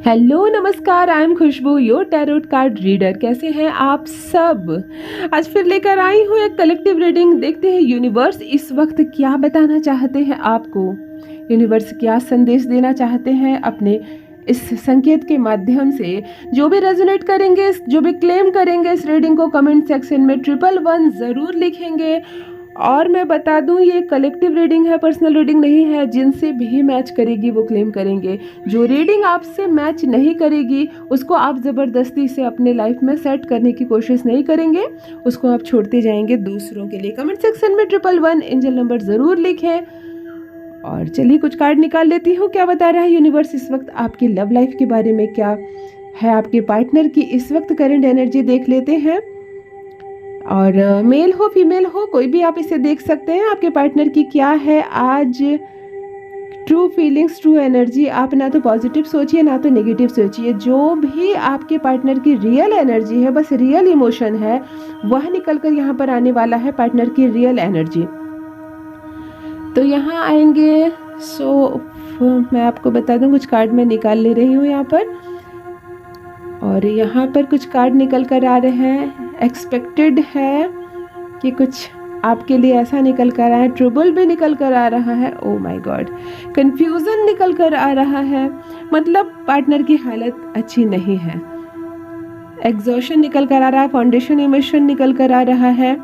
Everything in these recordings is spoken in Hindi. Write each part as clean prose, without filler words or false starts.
हेलो नमस्कार, I am Khushboo your tarot card reader. कैसे हैं आप सब। आज फिर लेकर आई हूँ एक कलेक्टिव रीडिंग। देखते हैं यूनिवर्स इस वक्त क्या बताना चाहते हैं आपको। यूनिवर्स क्या संदेश देना चाहते हैं अपने इस संकेत के माध्यम से। जो भी रेजोनेट करेंगे, जो भी क्लेम करेंगे इस रीडिंग को, कमेंट सेक्शन में 111 ज़रूर लिखेंगे। और मैं बता दूं, ये कलेक्टिव रीडिंग है, पर्सनल रीडिंग नहीं है। जिनसे भी मैच करेगी वो क्लेम करेंगे। जो रीडिंग आपसे मैच नहीं करेगी उसको आप ज़बरदस्ती से अपने लाइफ में सेट करने की कोशिश नहीं करेंगे, उसको आप छोड़ते जाएंगे दूसरों के लिए। कमेंट सेक्शन में 111 एंजल नंबर ज़रूर लिखें। और चलिए कुछ कार्ड निकाल लेती हूँ। क्या बता रहा है यूनिवर्स इस वक्त आपकी लव लाइफ के बारे में, क्या है आपके पार्टनर की इस वक्त करंट एनर्जी देख लेते हैं। और मेल हो फीमेल हो कोई भी आप इसे देख सकते हैं। आपके पार्टनर की क्या है आज ट्रू फीलिंग्स, ट्रू एनर्जी। आप ना तो पॉजिटिव सोचिए ना तो नेगेटिव सोचिए। जो भी आपके पार्टनर की रियल एनर्जी है, बस रियल इमोशन है, वह निकल कर यहाँ पर आने वाला है। पार्टनर की रियल एनर्जी तो यहाँ आएंगे। मैं आपको बता दूँ, कुछ कार्ड मैं निकाल ले रही हूँ यहाँ पर। और यहाँ पर कुछ कार्ड निकल कर आ रहे हैं। एक्सपेक्टेड है कि कुछ आपके लिए ऐसा निकल कर आया है। ट्रबल भी निकल कर आ रहा है। ओ माय गॉड, कंफ्यूजन निकल कर आ रहा है। मतलब पार्टनर की हालत अच्छी नहीं है। एग्जॉशन निकल कर आ रहा है। फाउंडेशन इमोशन निकल कर आ रहा है।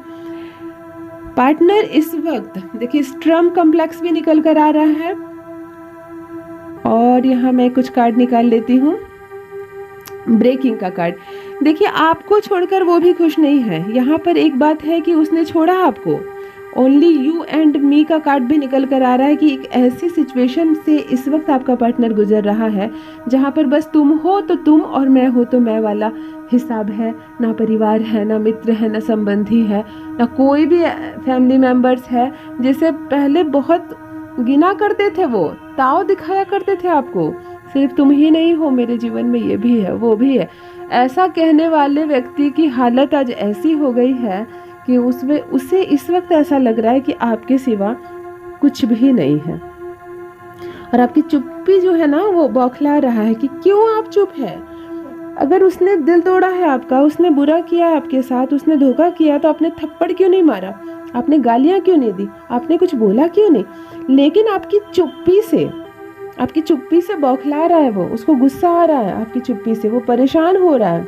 पार्टनर इस वक्त देखिए, स्ट्रम कॉम्प्लेक्स भी निकल कर आ रहा है। और यहाँ मैं कुछ कार्ड निकाल लेती हूँ। ब्रेकिंग का कार्ड। देखिए, आपको छोड़कर वो भी खुश नहीं है। यहाँ पर एक बात है कि उसने छोड़ा आपको। ओनली यू एंड मी का कार्ड भी निकल कर आ रहा है कि एक ऐसी सिचुएशन से इस वक्त आपका पार्टनर गुजर रहा है जहाँ पर बस तुम हो तो तुम और मैं हो तो मैं वाला हिसाब है। ना परिवार है, ना मित्र है, ना संबंधी है, ना कोई भी फैमिली मेम्बर्स है। जैसे पहले बहुत गिना करते थे, वो ताव दिखाया करते थे आपको, सिर्फ तुम ही नहीं हो मेरे जीवन में, ये भी है वो भी है। ऐसा कहने वाले व्यक्ति की हालत आज ऐसी हो गई है कि उसे इस वक्त ऐसा लग रहा है कि आपके सिवा कुछ भी नहीं है। और आपकी चुप्पी जो है ना, वो बौखला रहा है कि क्यों आप चुप है। अगर उसने दिल तोड़ा है आपका, उसने बुरा किया है आपके साथ, उसने धोखा किया, तो आपने थप्पड़ क्यों नहीं मारा, आपने गालियां क्यों नहीं दी, आपने कुछ बोला क्यों नहीं। लेकिन आपकी चुप्पी से बौखला रहा है वो, उसको गुस्सा आ रहा है आपकी चुप्पी से, वो परेशान हो रहा है।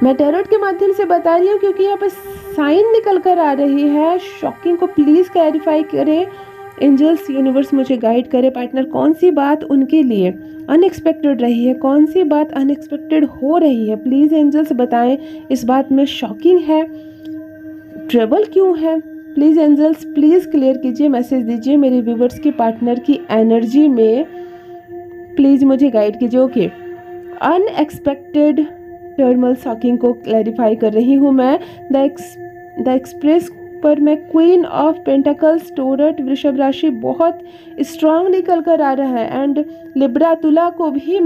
मैं टैरोट के माध्यम से बता रही हूँ क्योंकि यहाँ पर साइन निकल कर आ रही है। शॉकिंग को प्लीज क्लैरिफाई करें एंजल्स, यूनिवर्स मुझे गाइड करे। पार्टनर कौन सी बात उनके लिए अनएक्सपेक्टेड रही है, कौन सी बात अनएक्सपेक्टेड हो रही है, प्लीज एंजल्स बताएं। इस बात में शॉकिंग है, ट्रबल क्यों है, प्लीज एंजल्स प्लीज क्लियर कीजिए, मैसेज दीजिए मेरे व्यूवर्स के पार्टनर की एनर्जी में, प्लीज मुझे गाइड कीजिए। ओके, अनएक्सपेक्टेड टर्मल शॉकिंग को क्लैरिफाई कर रही हूँ मैं। द एक्सप्रेस पर मैं क्वीन ऑफ पेंटाकल्स, टोरट, वृषभ राशि बहुत स्ट्रांग निकल कर आ रहा है। एंड लिब्रा, तुला को भी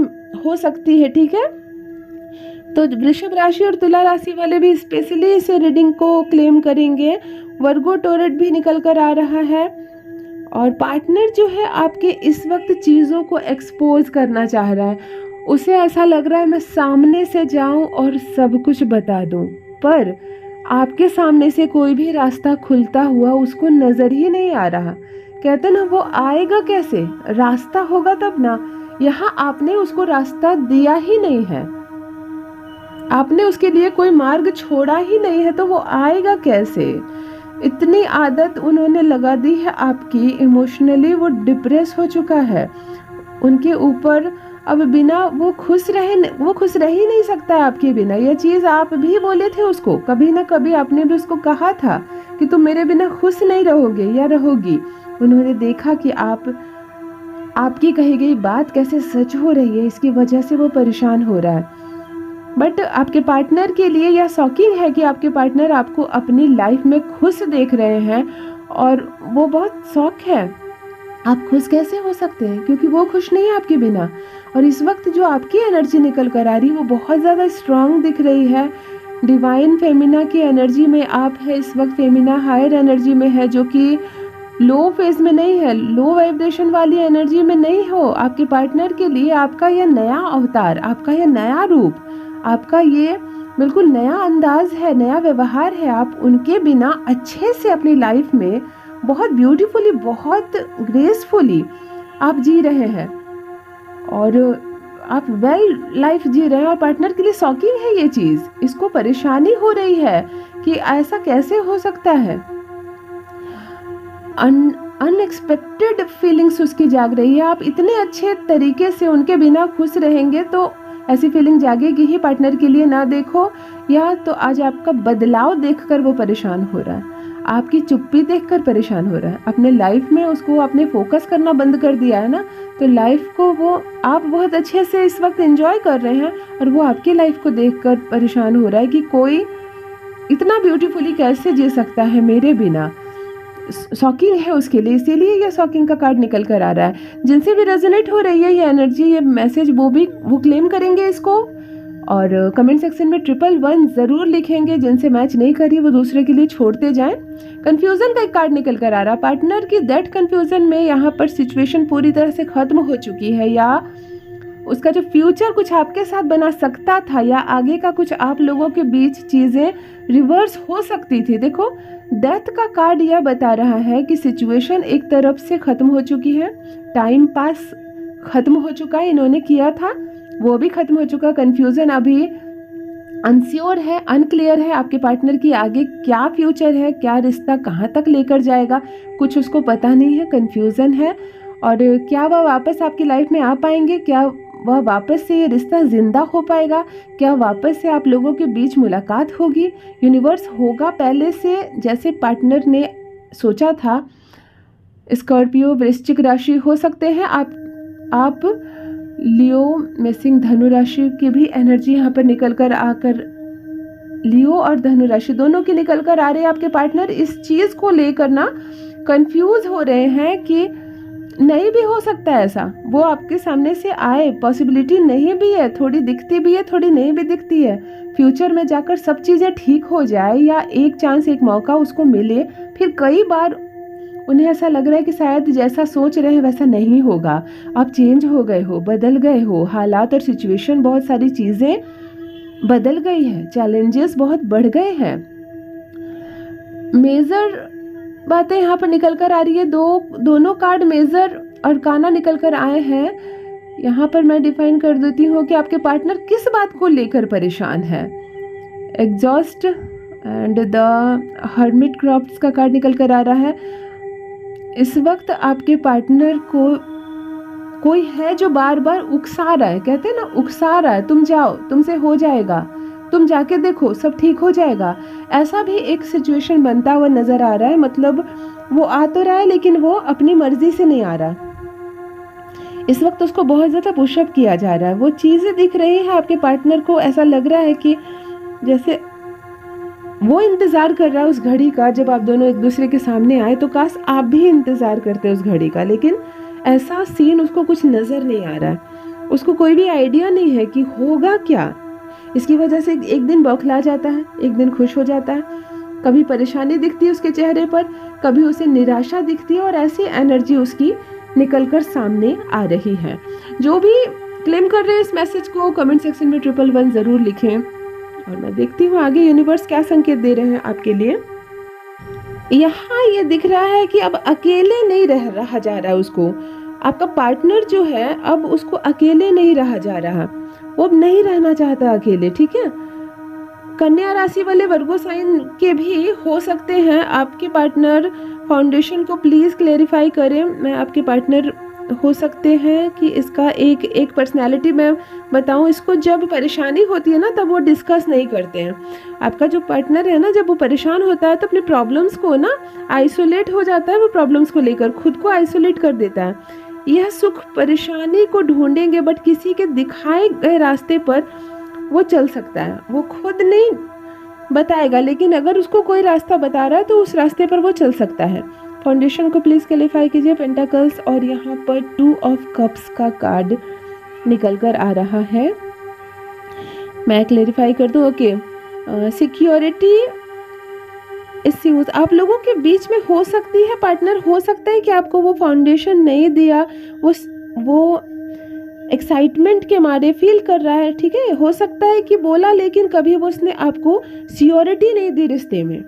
हो सकती है, ठीक है। तो वृषभ राशि और तुला राशि वाले भी स्पेशली इस रीडिंग को क्लेम करेंगे। वर्गो, टोरट भी निकल कर आ रहा है। और पार्टनर जो है आपके इस वक्त चीज़ों को एक्सपोज करना चाह रहा है। उसे ऐसा लग रहा है मैं सामने से जाऊं और सब कुछ बता दूं, पर आपके सामने से कोई भी रास्ता खुलता हुआ उसको नज़र ही नहीं आ रहा। कहते ना, वो आएगा कैसे, रास्ता होगा तब ना। यहाँ आपने उसको रास्ता दिया ही नहीं है, आपने उसके लिए कोई मार्ग छोड़ा ही नहीं है, तो वो आएगा कैसे। इतनी आदत उन्होंने लगा दी है आपकी, इमोशनली वो डिप्रेस हो चुका है। उनके ऊपर अब बिना वो खुश रह ही नहीं सकता है आपके बिना। यह चीज़ आप भी बोले थे उसको, कभी ना कभी आपने भी उसको कहा था कि तुम मेरे बिना खुश नहीं रहोगे या रहोगी। उन्होंने देखा कि आपकी कही गई बात कैसे सच हो रही है, इसकी वजह से वो परेशान हो रहा है। बट आपके पार्टनर के लिए यह शॉकिंग है कि आपके पार्टनर आपको अपनी लाइफ में खुश देख रहे हैं और वो बहुत शॉक है। आप खुश कैसे हो सकते हैं, क्योंकि वो खुश नहीं है आपके बिना। और इस वक्त जो आपकी एनर्जी निकल कर आ रही है वो बहुत ज़्यादा स्ट्रांग दिख रही है। डिवाइन फेमिना की एनर्जी में आप है इस वक्त, फेमिना हायर एनर्जी में है, जो कि लो फेज में नहीं है, लो वाइब्रेशन वाली एनर्जी में नहीं हो। आपके पार्टनर के लिए आपका यह नया अवतार, आपका यह नया रूप, आपका ये बिल्कुल नया अंदाज है, नया व्यवहार है। आप उनके बिना अच्छे से अपनी लाइफ में बहुत ब्यूटीफुली, बहुत ग्रेसफुली आप जी रहे हैं और आप वेल लाइफ जी रहे हैं। और पार्टनर के लिए शॉकिंग है ये चीज़, इसको परेशानी हो रही है कि ऐसा कैसे हो सकता है। अनएक्सपेक्टेड फीलिंग्स उसकी जाग रही है। आप इतने अच्छे तरीके से उनके बिना खुश रहेंगे तो ऐसी फीलिंग जागेगी ही पार्टनर के लिए। ना देखो या तो आज आपका बदलाव देखकर वो परेशान हो रहा है, आपकी चुप्पी देखकर परेशान हो रहा है। अपने लाइफ में उसको आपने फोकस करना बंद कर दिया है ना, तो लाइफ को वो आप बहुत अच्छे से इस वक्त एंजॉय कर रहे हैं और वो आपकी लाइफ को देखकर परेशान हो रहा है कि कोई इतना ब्यूटीफुली कैसे जी सकता है मेरे बिना। शॉकिंग है उसके लिए, इसीलिए ये शॉकिंग का कार्ड निकल कर आ रहा है। जिनसे भी रेजोनेट हो रही है ये एनर्जी, ये मैसेज, वो क्लेम करेंगे इसको और कमेंट सेक्शन में 111 ज़रूर लिखेंगे। जिनसे मैच नहीं करी वो दूसरे के लिए छोड़ते जाएं। कंफ्यूजन का एक कार्ड निकल कर आ रहा है। पार्टनर की दैट कंफ्यूजन में यहाँ पर सिचुएशन पूरी तरह से ख़त्म हो चुकी है, या उसका जो फ्यूचर कुछ आपके साथ बना सकता था, या आगे का कुछ आप लोगों के बीच चीज़ें रिवर्स हो सकती थी। देखो डेथ का कार्ड यह बता रहा है कि सिचुएशन एक तरफ से ख़त्म हो चुकी है, टाइम पास ख़त्म हो चुका है, इन्होंने किया था वो भी ख़त्म हो चुका। कन्फ्यूज़न अभी अनश्योर है, अनक्लियर है आपके पार्टनर की आगे क्या फ्यूचर है, क्या रिश्ता कहाँ तक लेकर जाएगा, कुछ उसको पता नहीं है, कन्फ्यूज़न है। और क्या वह वापस आपकी लाइफ में आ पाएंगे, क्या वह वापस से ये रिश्ता ज़िंदा हो पाएगा, क्या वापस से आप लोगों के बीच मुलाकात होगी, यूनिवर्स होगा पहले से जैसे पार्टनर ने सोचा था। स्कॉर्पियो, वृश्चिक राशि हो सकते हैं आप लियो, मेषिंग, धनु राशि की भी एनर्जी यहाँ पर निकल कर आकर, लियो और धनु राशि दोनों की निकल कर आ रहे हैं। आपके पार्टनर इस चीज़ को लेकर ना कंफ्यूज हो रहे हैं कि नहीं भी हो सकता है ऐसा, वो आपके सामने से आए, पॉसिबिलिटी नहीं भी है, थोड़ी दिखती भी है, थोड़ी नहीं भी दिखती है। फ्यूचर में जाकर सब चीज़ें ठीक हो जाए या एक चांस, एक मौका उसको मिले। फिर कई बार उन्हें ऐसा लग रहा है कि शायद जैसा सोच रहे हैं वैसा नहीं होगा। आप चेंज हो गए हो, बदल गए हो, हालात और सिचुएशन, बहुत सारी चीज़ें बदल गई है, चैलेंजेस बहुत बढ़ गए हैं। मेजर बातें यहाँ पर निकल कर आ रही है। दोनों कार्ड मेजर अरकाना निकल कर आए हैं। यहाँ पर मैं डिफाइन कर देती हूँ कि आपके पार्टनर किस बात को लेकर परेशान है। Exhaust and the hermit crops का कार्ड निकल कर आ रहा है। इस वक्त आपके पार्टनर को कोई है जो बार बार उकसा रहा है, कहते हैं ना उकसा रहा है, तुम जाओ, तुमसे हो जाएगा, तुम जाके देखो सब ठीक हो जाएगा। ऐसा भी एक सिचुएशन बनता हुआ नजर आ रहा है। मतलब वो आ तो रहा है लेकिन वो अपनी मर्जी से नहीं आ रहा। इस वक्त उसको बहुत ज़्यादा पुशअप किया जा रहा है। वो चीज़ें दिख रही है आपके पार्टनर को, ऐसा लग रहा है कि जैसे वो इंतज़ार कर रहा है उस घड़ी का जब आप दोनों एक दूसरे के सामने आए। तो काश आप भी इंतज़ार करते उस घड़ी का, लेकिन ऐसा सीन उसको कुछ नज़र नहीं आ रहा है। उसको कोई भी आइडिया नहीं है कि होगा क्या। इसकी वजह से एक दिन बौखला जाता है, एक दिन खुश हो जाता है, कभी परेशानी दिखती है उसके चेहरे पर, कभी उसे निराशा दिखती है, और ऐसी एनर्जी उसकी निकलकर सामने आ रही है। जो भी क्लेम कर रहे हैं इस मैसेज को कमेंट सेक्शन में 111 ज़रूर लिखें और मैं देखती हूँ आगे यूनिवर्स क्या संकेत दे रहे हैं आपके लिए। यहाँ ये दिख रहा है कि अब अकेले नहीं रहा जा रहा है उसको। आपका पार्टनर जो है अब उसको अकेले नहीं रहा जा रहा, वो अब नहीं रहना चाहता अकेले। ठीक है, कन्या राशि वाले वर्गो साइन के भी हो सकते हैं आपके पार्टनर। फाउंडेशन को प्लीज़ क्लेरिफाई करें। मैं आपके पार्टनर हो सकते हैं कि इसका एक पर्सनैलिटी मैं बताऊं, इसको जब परेशानी होती है ना तब वो डिस्कस नहीं करते हैं। आपका जो पार्टनर है ना, जब वो परेशान होता है तो अपने प्रॉब्लम्स को ना आइसोलेट हो जाता है, वो प्रॉब्लम्स को लेकर खुद को आइसोलेट कर देता है। यह सुख परेशानी को ढूंढेंगे बट किसी के दिखाए गए रास्ते पर वो चल सकता है। वो खुद नहीं बताएगा, लेकिन अगर उसको कोई रास्ता बता रहा है तो उस रास्ते पर वो चल सकता है। फाउंडेशन को प्लीज़ क्लेरिफाई कीजिए। पेंटाकल्स और यहाँ पर 2 ऑफ कप्स का कार्ड निकल कर आ रहा है, मैं क्लेरिफाई कर दूँ। ओके, सिक्योरिटी इश्यूज आप लोगों के बीच में हो सकती है। पार्टनर हो सकता है कि आपको वो फाउंडेशन नहीं दिया, वो एक्साइटमेंट के मारे फील कर रहा है, ठीक है। हो सकता है कि बोला लेकिन कभी वो उसने आपको सियोरिटी नहीं दी रिश्ते में।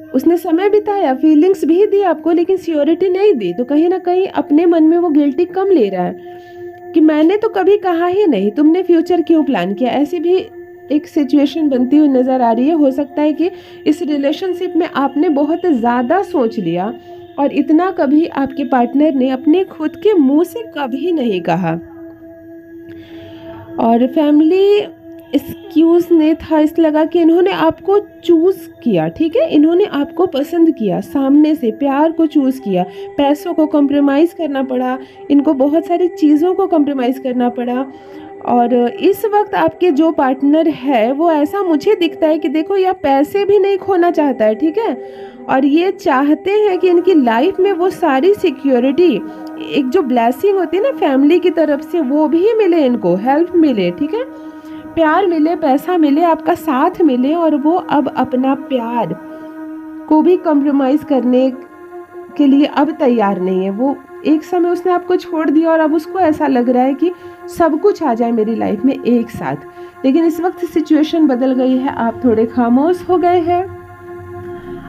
उसने समय बिताया, फीलिंग्स भी दी आपको, लेकिन सियोरिटी नहीं दी। तो कहीं ना कहीं अपने मन में वो गिल्टी कम ले रहा है कि मैंने तो कभी कहा ही नहीं, तुमने फ्यूचर क्यों प्लान किया। ऐसी भी एक सिचुएशन बनती हुई नज़र आ रही है। हो सकता है कि इस रिलेशनशिप में आपने बहुत ज़्यादा सोच लिया और इतना कभी आपके पार्टनर ने अपने खुद के मुंह से कभी नहीं कहा। और फैमिली एक्सक्यूज ने था, इस लगा कि इन्होंने आपको चूज़ किया, ठीक है। इन्होंने आपको पसंद किया, सामने से प्यार को चूज़ किया, पैसों को कॉम्प्रोमाइज़ करना पड़ा, इनको बहुत सारी चीज़ों को कॉम्प्रोमाइज़ करना पड़ा। और इस वक्त आपके जो पार्टनर है वो ऐसा मुझे दिखता है कि देखो यह पैसे भी नहीं खोना चाहता है, ठीक है। और ये चाहते हैं कि इनकी लाइफ में वो सारी सिक्योरिटी, एक जो ब्लेसिंग होती है ना फैमिली की तरफ से, वो भी मिले, इनको हेल्प मिले, ठीक है। प्यार मिले, पैसा मिले, आपका साथ मिले। और वो अब अपना प्यार को भी कॉम्प्रोमाइज़ करने के लिए अब तैयार नहीं है। वो एक समय उसने आपको छोड़ दिया और अब उसको ऐसा लग रहा है कि सब कुछ आ जाए मेरी लाइफ में एक साथ। लेकिन इस वक्त सिचुएशन बदल गई है, आप थोड़े खामोश हो गए हैं,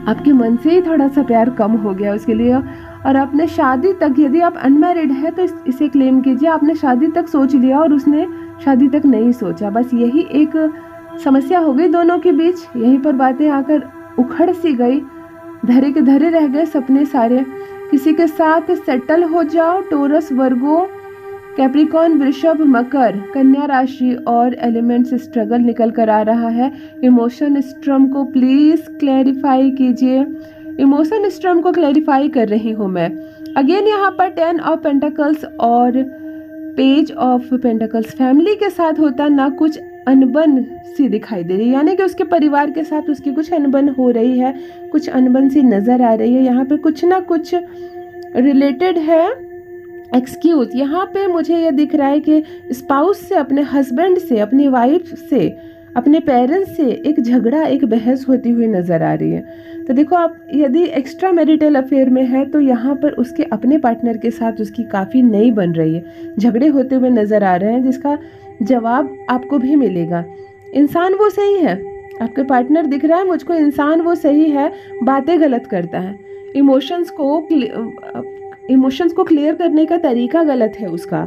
आपके मन से ही थोड़ा सा प्यार कम हो गया उसके लिए। और आपने शादी तक, यदि आप अनमैरिड है तो इसे क्लेम कीजिए, आपने शादी तक सोच लिया और उसने शादी तक नहीं सोचा। बस यही एक समस्या हो गई दोनों के बीच, यहीं पर बातें आकर उखड़ सी गई, धरे के धरे रह गए सपने सारे। किसी के साथ सेटल हो जाओ। टोरस, वर्गो, कैप्रिकॉर्न, वृषभ, मकर, कन्या राशि और एलिमेंट्स स्ट्रगल निकल कर आ रहा है। इमोशन स्ट्रम को प्लीज क्लैरिफाई कीजिए। इमोशन स्ट्रम को क्लैरिफाई कर रही हूँ मैं। अगेन यहाँ पर 10 ऑफ पेंटाकल्स और पेज ऑफ पेंटाकल्स फैमिली के साथ होता ना कुछ अनबन सी दिखाई दे रही है, यानी कि उसके परिवार के साथ उसकी कुछ अनबन हो रही है, कुछ अनबन सी नज़र आ रही है। यहाँ पे कुछ ना कुछ रिलेटेड है। एक्सक्यूज यहाँ पे मुझे ये दिख रहा है कि स्पाउस से, अपने हस्बैंड से, अपनी वाइफ से, अपने पेरेंट्स से एक झगड़ा, एक बहस होती हुई नज़र आ रही है। तो देखो, आप यदि एक्स्ट्रा मैरिटल अफेयर में है तो यहाँ पर उसके अपने पार्टनर के साथ उसकी काफ़ी नहीं बन रही है, झगड़े होते हुए नज़र आ रहे हैं, जिसका जवाब आपको भी मिलेगा। इंसान वो सही है, आपके पार्टनर दिख रहा है मुझको, इंसान वो सही है, बातें गलत करता है, इमोशंस को क्लियर करने का तरीका गलत है उसका।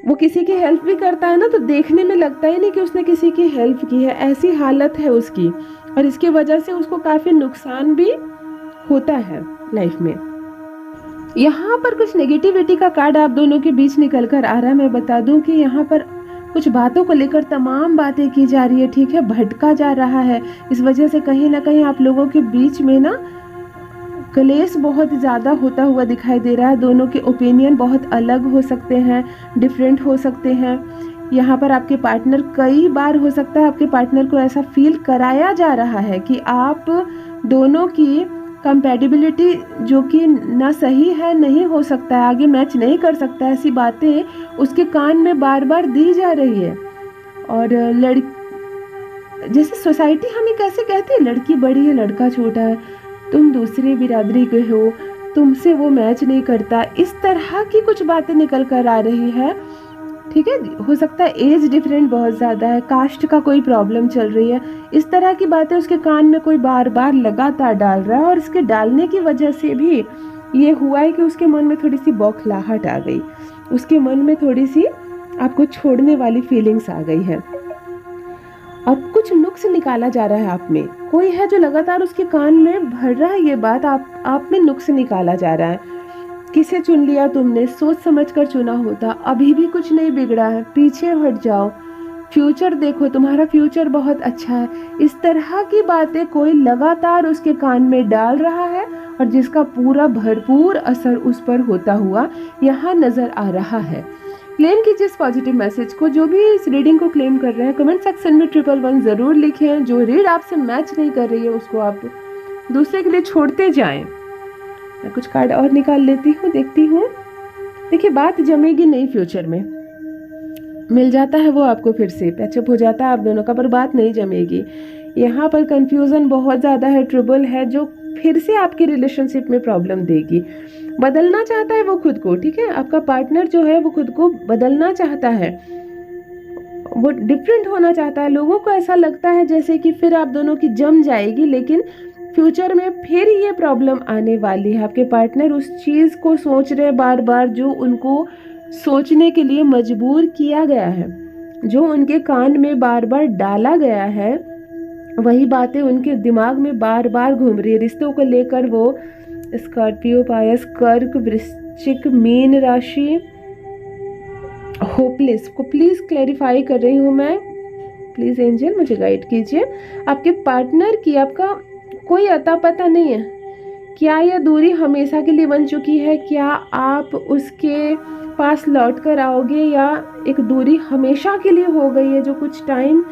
वो किसी की हेल्प भी करता है ना तो देखने में लगता ही नहीं कि उसने किसी की हेल्प की है, ऐसी हालत है उसकी। और इसकी वजह से उसको काफ़ी नुकसान भी होता है लाइफ में। यहाँ पर कुछ नेगेटिविटी का कार्ड आप दोनों के बीच निकल कर आ रहा है। मैं बता दूं कि यहाँ पर कुछ बातों को लेकर तमाम बातें की जा रही है, ठीक है, भटका जा रहा है। इस वजह से कहीं ना कहीं आप लोगों के बीच में ना क्लेश बहुत ज़्यादा होता हुआ दिखाई दे रहा है। दोनों के ओपिनियन बहुत अलग हो सकते हैं, डिफरेंट हो सकते हैं। यहाँ पर आपके पार्टनर, कई बार हो सकता है आपके पार्टनर को ऐसा फील कराया जा रहा है कि आप दोनों की कंपैटिबिलिटी जो कि ना सही है, नहीं हो सकता है, आगे मैच नहीं कर सकता है, ऐसी बातें उसके कान में बार बार दी जा रही है। और जैसे सोसाइटी हमें कैसे कहती है, लड़की बड़ी है लड़का छोटा है, तुम दूसरी बिरादरी के हो, तुमसे वो मैच नहीं करता, इस तरह की कुछ बातें निकल कर आ रही है, ठीक है। हो सकता है एज डिफरेंट बहुत ज़्यादा है, कास्ट का कोई प्रॉब्लम चल रही है, इस तरह की बातें उसके कान में कोई बार बार लगातार डाल रहा है। और इसके डालने की वजह से भी ये हुआ है कि उसके मन में थोड़ी सी बौखलाहट आ गई, उसके मन में थोड़ी सी आपको छोड़ने वाली फीलिंग्स आ गई है। अब कुछ नुक्स निकाला जा रहा है आप में, कोई है जो लगातार उसके कान में भर रहा है ये बात, आप में नुक्स निकाला जा रहा है। किसे चुन लिया तुमने, सोच समझ कर चुना होता, अभी भी कुछ नहीं बिगड़ा है, पीछे हट जाओ, फ्यूचर देखो, तुम्हारा फ्यूचर बहुत अच्छा है। इस तरह की बातें कोई लगातार उसके कान में डाल रहा है और जिसका पूरा भरपूर असर उस पर होता हुआ यहाँ नजर आ रहा है। क्लेम कीजिए इस पॉजिटिव मैसेज को। जो भी इस रीडिंग को क्लेम कर रहे हैं कमेंट सेक्शन में 111 ज़रूर लिखें। जो रीड आपसे मैच नहीं कर रही है उसको आप दूसरे के लिए छोड़ते जाएं। मैं कुछ कार्ड और निकाल लेती हूँ, देखती हूँ। देखिए, बात जमेगी नहीं, फ्यूचर में मिल जाता है वो आपको, फिर से पैचअप हो जाता है आप दोनों का, पर बात नहीं जमेगी। यहाँ पर कंफ्यूजन बहुत ज़्यादा है, ट्रबल है, जो फिर से आपकी रिलेशनशिप में प्रॉब्लम देगी। बदलना चाहता है वो खुद को, ठीक है, आपका पार्टनर जो है वो खुद को बदलना चाहता है, वो डिफरेंट होना चाहता है। लोगों को ऐसा लगता है जैसे कि फिर आप दोनों की जम जाएगी, लेकिन फ्यूचर में फिर ये प्रॉब्लम आने वाली है। आपके पार्टनर उस चीज़ को सोच रहे हैं बार बार जो उनको सोचने के लिए मजबूर किया गया है, जो उनके कान में बार बार डाला गया है, वही बातें उनके दिमाग में बार बार घूम रही है। रिश्तों को लेकर वो स्कॉर्पियो, पायस, कर्क, वृश्चिक, मीन राशि, होपलेस को प्लीज़ क्लैरिफाई कर रही हूँ मैं। प्लीज़ एंजल मुझे गाइड कीजिए। आपके पार्टनर की आपका कोई अता पता नहीं है। क्या यह दूरी हमेशा के लिए बन चुकी है? क्या आप उसके पास लौट कर आओगे, या एक दूरी हमेशा के लिए हो गई है? जो कुछ टाइम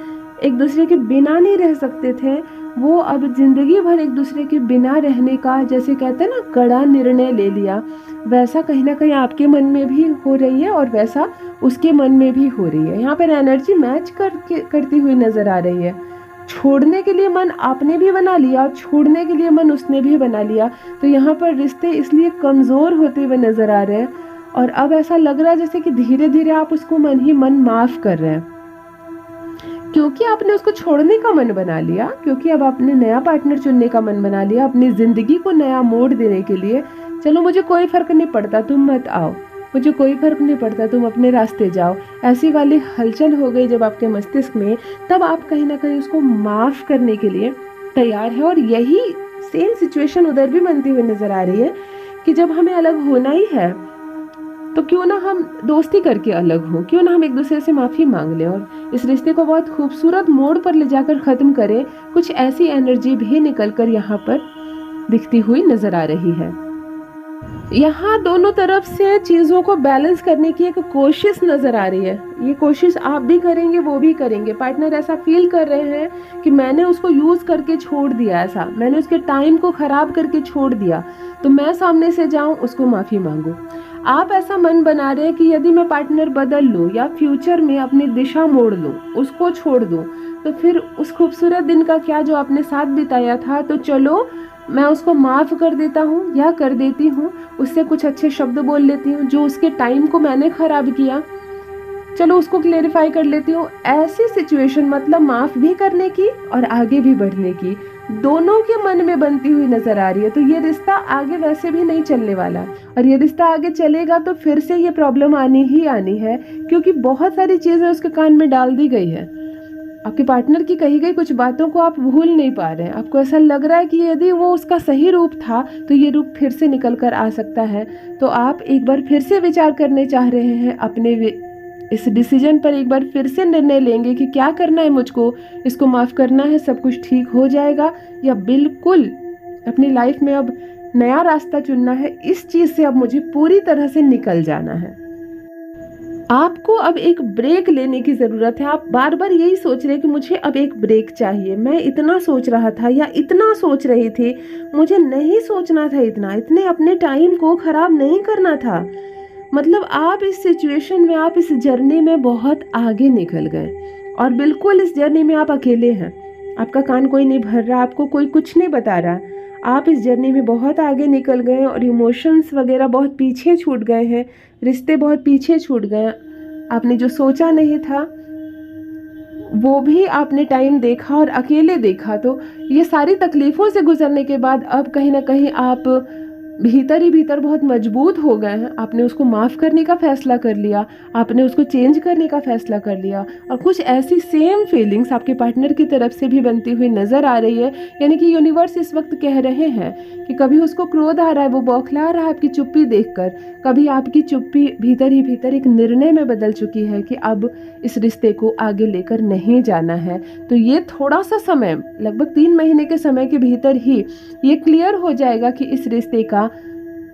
एक दूसरे के बिना नहीं रह सकते थे, वो अब जिंदगी भर एक दूसरे के बिना रहने का, जैसे कहते हैं ना, कड़ा निर्णय ले लिया। वैसा कहीं ना कहीं आपके मन में भी हो रही है और वैसा उसके मन में भी हो रही है। यहाँ पर एनर्जी मैच करती हुई नजर आ रही है। छोड़ने के लिए मन आपने भी बना लिया और छोड़ने के लिए मन उसने भी बना लिया। तो यहाँ पर रिश्ते इसलिए कमज़ोर होते हुए नजर आ रहे हैं, और अब ऐसा लग रहा है जैसे कि धीरे धीरे आप उसको मन ही मन माफ़ कर रहे हैं, क्योंकि आपने उसको छोड़ने का मन बना लिया, क्योंकि अब आपने नया पार्टनर चुनने का मन बना लिया अपनी ज़िंदगी को नया मोड़ देने के लिए। चलो मुझे कोई फ़र्क नहीं पड़ता, तुम मत आओ, मुझे कोई फ़र्क नहीं पड़ता, तुम अपने रास्ते जाओ, ऐसी वाली हलचल हो गई जब आपके मस्तिष्क में, तब आप कहीं ना कहीं उसको माफ़ करने के लिए तैयार है। और यही सेम सिचुएशन उधर भी बनती हुई नज़र आ रही है कि जब हमें अलग होना ही है तो क्यों ना हम दोस्ती करके अलग हों, क्यों ना हम एक दूसरे से माफ़ी मांग लें और इस रिश्ते को बहुत खूबसूरत मोड़ पर ले जाकर ख़त्म करें। कुछ ऐसी एनर्जी भी निकल कर यहाँ पर दिखती हुई नज़र आ रही है। यहाँ दोनों तरफ से चीज़ों को बैलेंस करने की एक कोशिश नज़र आ रही है। ये कोशिश आप भी करेंगे, वो भी करेंगे। पार्टनर ऐसा फील कर रहे हैं कि मैंने उसको यूज़ करके छोड़ दिया, ऐसा मैंने उसके टाइम को ख़राब करके छोड़ दिया, तो मैं सामने से जाऊँ, उसको माफ़ी मांगूँ। आप ऐसा मन बना रहे हैं कि यदि मैं पार्टनर बदल लूँ या फ्यूचर में अपनी दिशा मोड़ लूँ, उसको छोड़ दूँ, तो फिर उस खूबसूरत दिन का क्या जो आपने साथ बिताया था, तो चलो मैं उसको माफ़ कर देता हूँ या कर देती हूँ, उससे कुछ अच्छे शब्द बोल लेती हूँ, जो उसके टाइम को मैंने ख़राब किया, चलो उसको क्लेरिफाई कर लेती हूँ। ऐसी सिचुएशन मतलब माफ़ भी करने की और आगे भी बढ़ने की, दोनों के मन में बनती हुई नज़र आ रही है। तो ये रिश्ता आगे वैसे भी नहीं चलने वाला, और ये रिश्ता आगे चलेगा तो फिर से ये प्रॉब्लम आनी ही आनी है, क्योंकि बहुत सारी चीज़ें उसके कान में डाल दी गई है। आपके पार्टनर की कही गई कुछ बातों को आप भूल नहीं पा रहे हैं। आपको ऐसा लग रहा है कि यदि वो उसका सही रूप था तो ये रूप फिर से निकल कर आ सकता है। तो आप एक बार फिर से विचार करने चाह रहे हैं अपने इस डिसीजन पर, एक बार फिर से निर्णय लेंगे कि क्या करना है मुझको, इसको माफ़ करना है, सब कुछ ठीक हो जाएगा, या बिल्कुल अपनी लाइफ में अब नया रास्ता चुनना है, इस चीज़ से अब मुझे पूरी तरह से निकल जाना है। आपको अब एक ब्रेक लेने की ज़रूरत है। आप बार बार यही सोच रहे हैं कि मुझे अब एक ब्रेक चाहिए, मैं इतना सोच रहा था या इतना सोच रही थी, मुझे नहीं सोचना था इतने अपने टाइम को ख़राब नहीं करना था। मतलब आप इस सिचुएशन में, आप इस जर्नी में बहुत आगे निकल गए, और बिल्कुल इस जर्नी में आप अकेले हैं। आपका कान कोई नहीं भर रहा, आपको कोई कुछ नहीं बता रहा। आप इस जर्नी में बहुत आगे निकल गए और इमोशंस वगैरह बहुत पीछे छूट गए हैं, रिश्ते बहुत पीछे छूट गए। आपने जो सोचा नहीं था वो भी आपने टाइम देखा और अकेले देखा। तो ये सारी तकलीफ़ों से गुजरने के बाद अब कहीं ना कहीं आप भीतर ही भीतर बहुत मजबूत हो गए हैं। आपने उसको माफ़ करने का फ़ैसला कर लिया, आपने उसको चेंज करने का फ़ैसला कर लिया, और कुछ ऐसी सेम फीलिंग्स आपके पार्टनर की तरफ से भी बनती हुई नज़र आ रही है। यानी कि यूनिवर्स इस वक्त कह रहे हैं कि कभी उसको क्रोध आ रहा है, वो बौखला रहा है आपकी चुप्पी देखकर, कभी आपकी चुप्पी भीतर ही भीतर एक निर्णय में बदल चुकी है कि अब इस रिश्ते को आगे लेकर नहीं जाना है। तो ये थोड़ा सा समय, लगभग 3 महीने के समय के भीतर ही ये क्लियर हो जाएगा कि इस रिश्ते का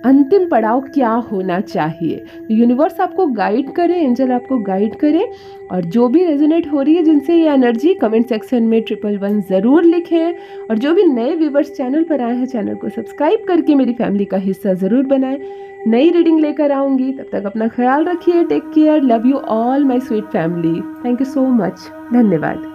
अंतिम पड़ाव क्या होना चाहिए। यूनिवर्स आपको गाइड करे, एंजल आपको गाइड करे, और जो भी रेजोनेट हो रही है जिनसे ये एनर्जी, कमेंट सेक्शन में 111 ज़रूर लिखें। और जो भी नए व्यूवर्स चैनल पर आए हैं, चैनल को सब्सक्राइब करके मेरी फैमिली का हिस्सा ज़रूर बनाएं। नई रीडिंग लेकर आऊँगी, तब तक अपना ख्याल रखिए। Take care, love you all my sweet family. Thank you so much, धन्यवाद।